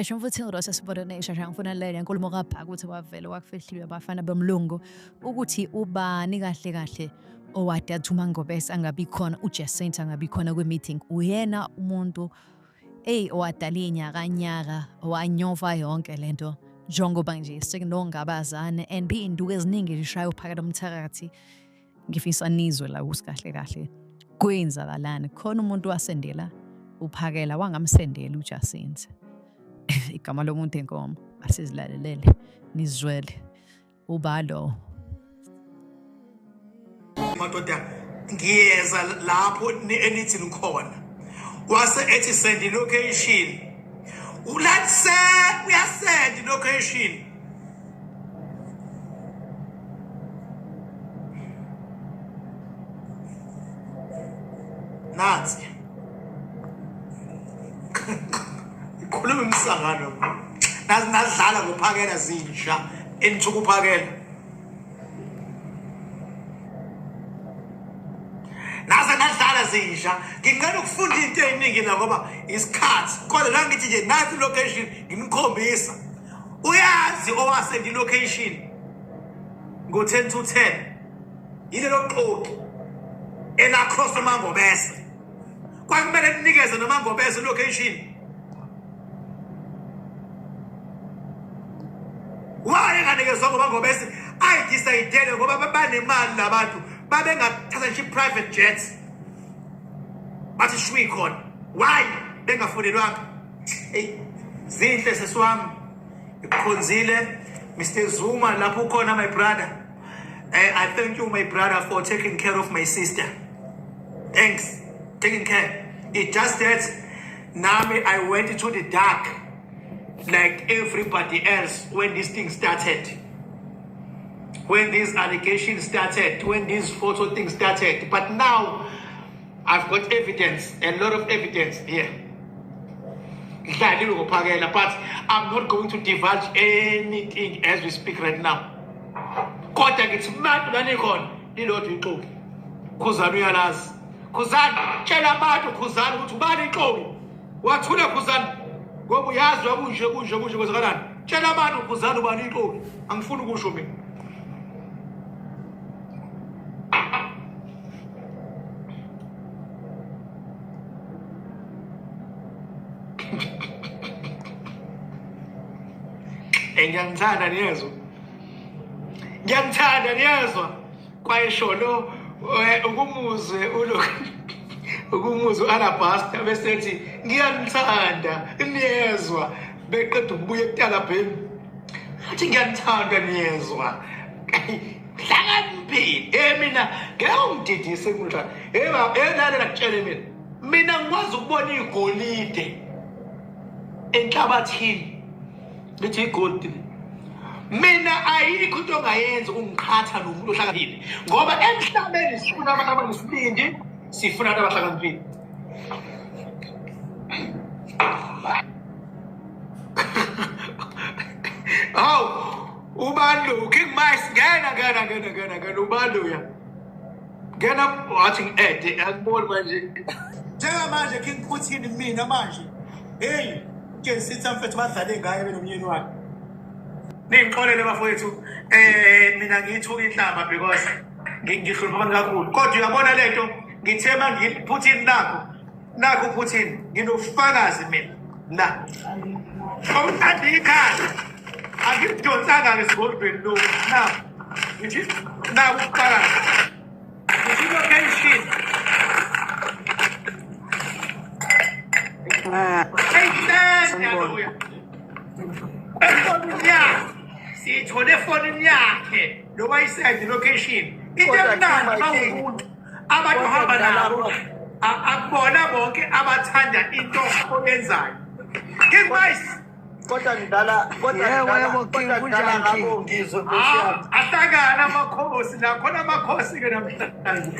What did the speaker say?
Ngibesho mfuthu ngirose sibonene shasha ngifuna lele nkulumo kaBhaka ukuthi wavela wakufihliwe abafana bomlungu ukuthi ubani kahle kahle owade athuma ngobese angabi khona uJacinta angabi khona kwe-meeting uyena umuntu owadala inyaka wanyova yonke lento njengoba nje sekunongabazane and induku eziningi lishayo phakathi omthakathi ngifisa nizwe la usikahle kahle kwenzakalani khona umuntu wasendela uphakela wangamsendela uJacinta igama lomuntu enkomo asizilalelele nizwele ubalo madoda ngiyeza lapho enithi nikhona wase ethi send location ulatse uyasend location nathi khuluma umsangano nazidlala ngophakela zinja enithuka uphakela naze nadlala zinja ngingena ukufunda into eziningi la ngoba isikhathi kodwa la ngithi nje nathi location ngimkhombisa uyazi owasend location ngo 10 to 10 ile loqoqi ela cross uMangobese kwakumele ninikeze noMangobese location waye kanikeza ngoMangobese ayidecide ngoba banemali labantu babengathatha nje private jets bathi shwi khona why bengafunelwanga zinhle sesiwami ikhonzile Mr Zuma lapho khona my brother I thank you my brother for taking care of my sister. Thanks taking care. It just that nami I went into the dark like everybody else when this thing started, when these allegations started, when these photo things started. But now I've got evidence, a lot of evidence here. But I'm not going to divulge anything as we speak right now. Kodwa it's mad lanikon lilodwa ixoki Khuzani uyalazi Khuzani tshela abantu Khuzani ukuthi ubani ixoki wathula Khuzani ngoba uyazi wakunje kwezakalani tshela abantu Khuzani ubani ixoki angifuni ukusho mina ngiyangithanda niyezwa kwayesholo ukumuze ukumuze Alabaster besethi ngiyanithanda niyezwa beqeda ukubuya eTalabheni athi ngiyanithanda niyezwa hlakaniphile mina ngiyawudidise kumhla lalela kutshele mina ngikwazi ukubona igolide enhlabathini lithi igolide mina ayikho into ongayenza ungiqhatha nomuntu ohlakaniphile ngoba emhlabeni sifuna abantu abanesibindi sifuna abantu abahlakaniphile aw ubalo kingmayis ngena ubalo ya ngena wathi ngede akuboni manje njengamanje king Putin mina manje hey ke sitha mfethu badlale ngaye benomyeni wakhe ningixolele bafowethu mina ngithuka inhlamba because ngihlupha abantu kakhulu kodwa uyabona lento ngithema ngiPutin nakho Putin nginofakazi mina la awuthandi ikhaya akidonsanga ngesigolweni lo na ngithi na uqala ngithi location sithole phone yakhe loba isend location into emnandi bawumuntu abantu hamba nabo akubona bonke abathanda into oyenzayo ngimbayisi kodwa ngidala ngabo ngizwe ahlangana amakhosi la khona amakhosi ke namhlanje